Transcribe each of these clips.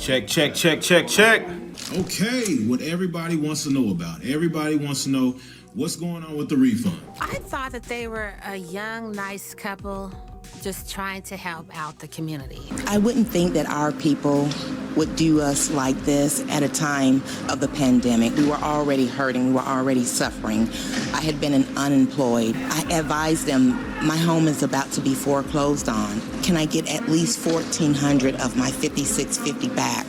Check. Okay, what everybody wants to know about. Everybody wants to know what's going on with the refund. I thought that they were a young, nice couple just trying to help out the community. I wouldn't think that our people would do us like this at a time of the pandemic. We were already hurting. We were already suffering. I had been unemployed. I advised them, my home is about to be foreclosed on. Can I get at least $1,400 of my $5,650 back?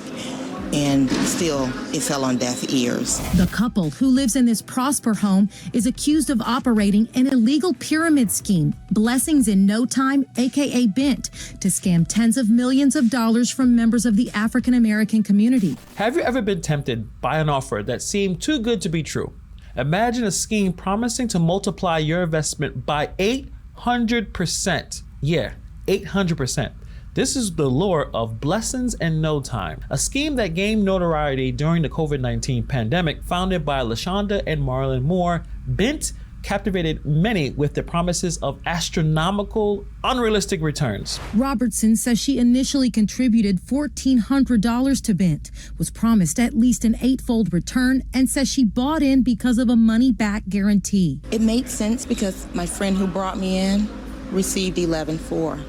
And still, it fell on deaf ears. The couple who lives in this Prosper home is accused of operating an illegal pyramid scheme, Blessings in No Time, aka Bent, to scam tens of millions of dollars from members of the African American community. Have you ever been tempted by an offer that seemed too good to be true? Imagine a scheme promising to multiply your investment by 800%. Yeah, 800%. This is the lure of Blessings in No Time, a scheme that gained notoriety during the COVID-19 pandemic. Founded by LaShonda and Marlon Moore, Bent captivated many with the promises of astronomical, unrealistic returns. Robertson says she initially contributed $1,400 to Bent, was promised at least an 8-fold return, and says she bought in because of a money-back guarantee. It made sense because my friend who brought me in received 11.4.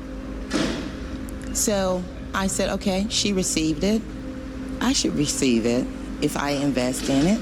So I said, okay, she received it. I should receive it if I invest in it.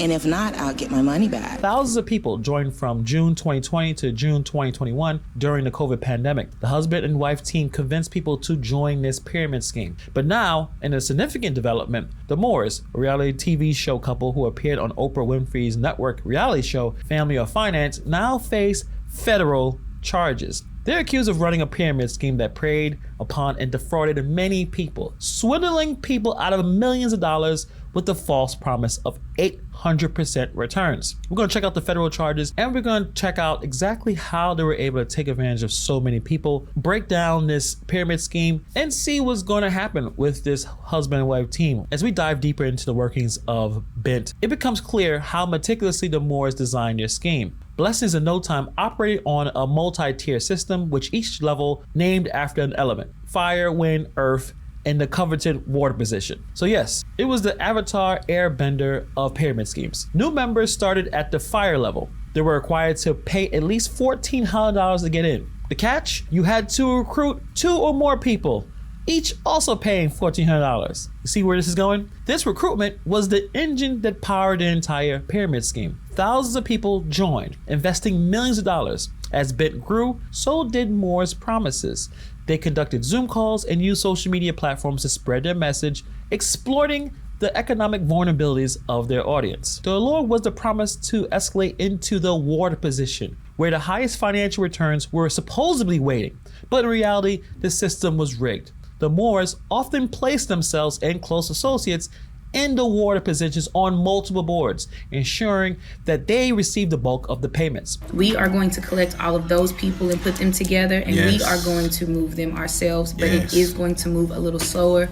And if not, I'll get my money back. Thousands of people joined from June 2020 to June 2021 during the COVID pandemic. The husband and wife team convinced people to join this pyramid scheme. But now, in a significant development, the Moores, a reality TV show couple who appeared on Oprah Winfrey's network reality show, Family or Finance, now face federal charges. They're accused of running a pyramid scheme that preyed upon and defrauded many people, swindling people out of millions of dollars with the false promise of 800% returns. We're going to check out the federal charges, and we're going to check out exactly how they were able to take advantage of so many people, break down this pyramid scheme, and see what's going to happen with this husband and wife team. As we dive deeper into the workings of Bent, it becomes clear how meticulously the Moores designed their scheme. Blessings in No Time operated on a multi-tier system, which each level named after an element: fire, wind, earth, and the coveted water position. So yes, it was the avatar airbender of pyramid schemes. New members started at the fire level. They were required to pay at least $1,400 to get in. The catch? You had to recruit 2 or more people, each also paying $1,400. You see where this is going? This recruitment was the engine that powered the entire pyramid scheme. Thousands of people joined, investing millions of dollars. As Bent grew, so did Moore's promises. They conducted Zoom calls and used social media platforms to spread their message, exploiting the economic vulnerabilities of their audience. The allure was the promise to escalate into the water position, where the highest financial returns were supposedly waiting. But in reality, the system was rigged. The Moores often placed themselves and close associates in the water positions on multiple boards, ensuring that they receive the bulk of the payments. We are going to collect all of those people and put them together, and we are going to move them ourselves, but it is going to move a little slower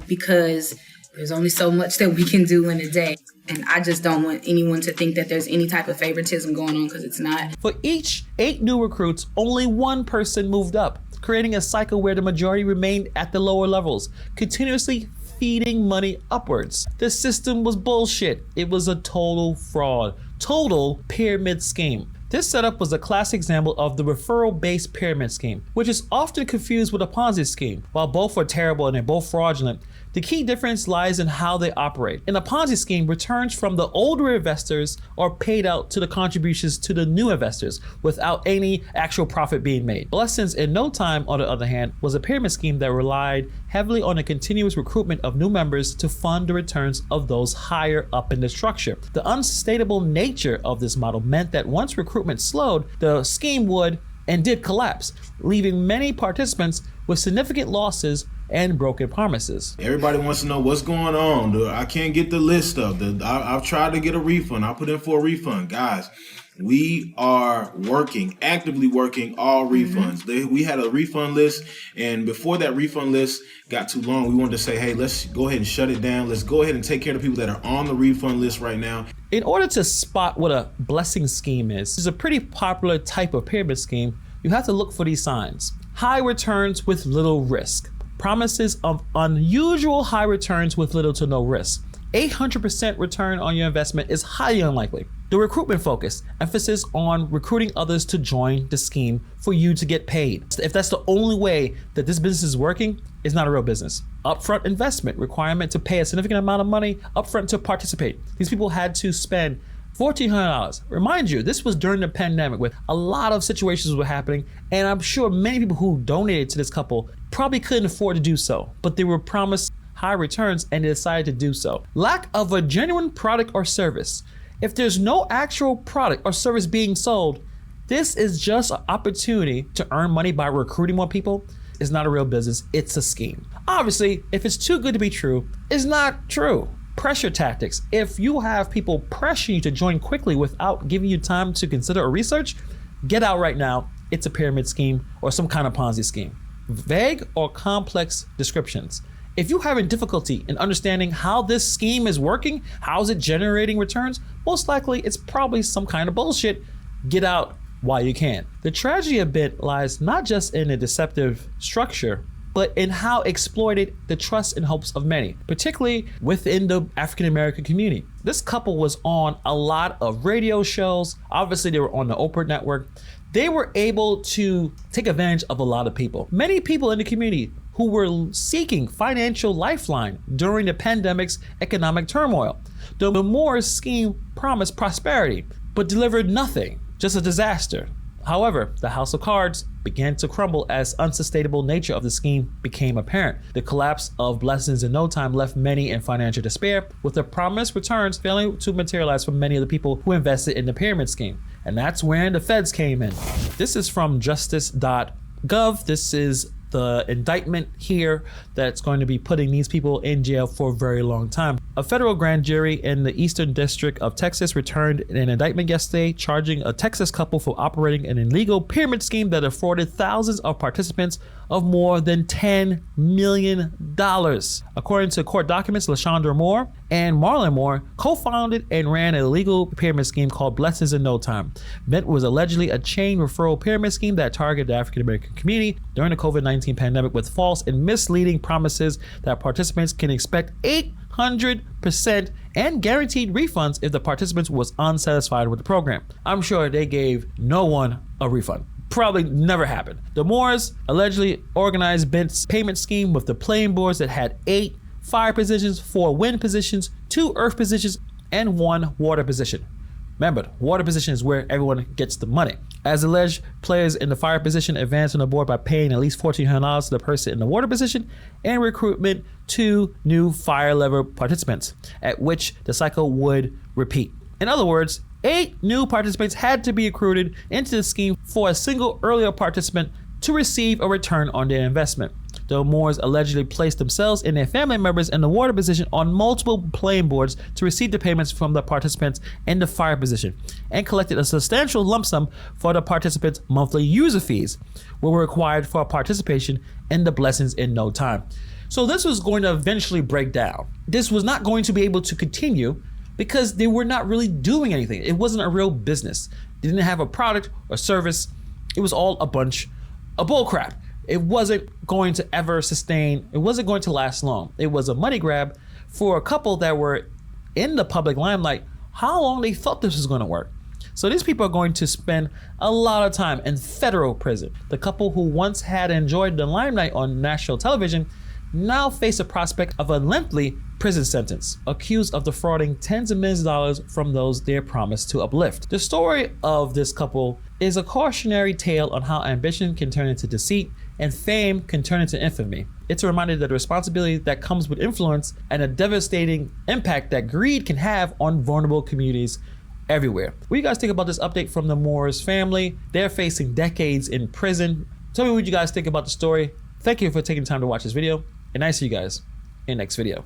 because there's only so much that we can do in a day. And I just don't want anyone to think that there's any type of favoritism going on, because it's not. For each 8 new recruits, only 1 person moved up, creating a cycle where the majority remained at the lower levels, continuously feeding money upwards. The system was bullshit. It was a total fraud, total pyramid scheme. This setup was a classic example of the referral-based pyramid scheme, which is often confused with a Ponzi scheme. While both are terrible and they're both fraudulent, the key difference lies in how they operate. In a Ponzi scheme, returns from the older investors are paid out to the contributions to the new investors without any actual profit being made. Blessings in No Time, on the other hand, was a pyramid scheme that relied heavily on the continuous recruitment of new members to fund the returns of those higher up in the structure. The unsustainable nature of this model meant that once recruitment slowed, the scheme would and did collapse, leaving many participants with significant losses and broken promises. Everybody wants to know what's going on. I can't get the list of I've tried to get a refund. I put in for a refund. Guys, we are actively working all refunds. We had a refund list, and before that refund list got too long, we wanted to say, hey, let's go ahead and shut it down. Let's go ahead and take care of the people that are on the refund list right now. In order to spot what a blessing scheme is, it's a pretty popular type of pyramid scheme. You have to look for these signs: high returns with little risk, promises of unusual high returns with little to no risk. 800% return on your investment is highly unlikely. The recruitment focus, emphasis on recruiting others to join the scheme for you to get paid. If that's the only way that this business is working, it's not a real business. Upfront investment, requirement to pay a significant amount of money upfront to participate. These people had to spend $1,400. Remind you, this was during the pandemic with a lot of situations were happening, and I'm sure many people who donated to this couple probably couldn't afford to do so, but they were promised high returns and they decided to do so. Lack of a genuine product or service. If there's no actual product or service being sold, this is just an opportunity to earn money by recruiting more people. It's not a real business, it's a scheme. Obviously, if it's too good to be true, it's not true. Pressure tactics. If you have people pressuring you to join quickly without giving you time to consider or research, get out right now. It's a pyramid scheme or some kind of Ponzi scheme. Vague or complex descriptions. If you're having difficulty in understanding how this scheme is working, how is it generating returns, most likely it's probably some kind of bullshit. Get out while you can. The tragedy a bit lies not just in a deceptive structure, but in how exploited the trust and hopes of many, particularly within the African American community. This couple was on a lot of radio shows. Obviously, they were on the Oprah network. They were able to take advantage of a lot of people. Many people in the community who were seeking financial lifeline during the pandemic's economic turmoil. The Moore's scheme promised prosperity, but delivered nothing, just a disaster. However, the house of cards began to crumble as unsustainable nature of the scheme became apparent. The collapse of Blessings in No Time left many in financial despair, with the promised returns failing to materialize for many of the people who invested in the pyramid scheme. And that's when the feds came in. This is from justice.gov. This is the indictment here that's going to be putting these people in jail for a very long time. A federal grand jury in the Eastern District of Texas returned an indictment yesterday charging a Texas couple for operating an illegal pyramid scheme that afforded thousands of participants of more than $10 million. According to court documents, LaShonda Moore and Marlon Moore co-founded and ran an illegal pyramid scheme called Blessings in No Time. It was allegedly a chain referral pyramid scheme that targeted the African American community during the COVID-19 pandemic with false and misleading promises that participants can expect 800% and guaranteed refunds if the participants was unsatisfied with the program. I'm sure they gave no one a refund. Probably never happened. The Moores allegedly organized Bent's payment scheme with the playing boards that had 8 fire positions, 4 wind positions, 2 earth positions, and 1 water position. Remember, water position is where everyone gets the money. As alleged, players in the fire position advanced on the board by paying at least $1,400 to the person in the water position and recruitment 2 new fire level participants, at which the cycle would repeat. In other words, 8 new participants had to be recruited into the scheme for a single earlier participant to receive a return on their investment. The Moores allegedly placed themselves and their family members in the water position on multiple playing boards to receive the payments from the participants in the fire position and collected a substantial lump sum for the participants' monthly user fees, which were required for participation in the Blessings in No Time. So this was going to eventually break down. This was not going to be able to continue because they were not really doing anything. It wasn't a real business. They didn't have a product or service. It was all a bunch of bull crap. It wasn't going to ever sustain. It wasn't going to last long. It was a money grab for a couple that were in the public limelight, how long they thought this was going to work. So these people are going to spend a lot of time in federal prison. The couple who once had enjoyed the limelight on national television now face a prospect of a lengthy prison sentence, accused of defrauding tens of millions of dollars from those they're promised to uplift. The story of this couple is a cautionary tale on how ambition can turn into deceit and fame can turn into infamy. It's a reminder that the responsibility that comes with influence and a devastating impact that greed can have on vulnerable communities everywhere. What do you guys think about this update from the Moore's family? They're facing decades in prison. Tell me what you guys think about the story. Thank you for taking the time to watch this video, and I see you guys in the next video.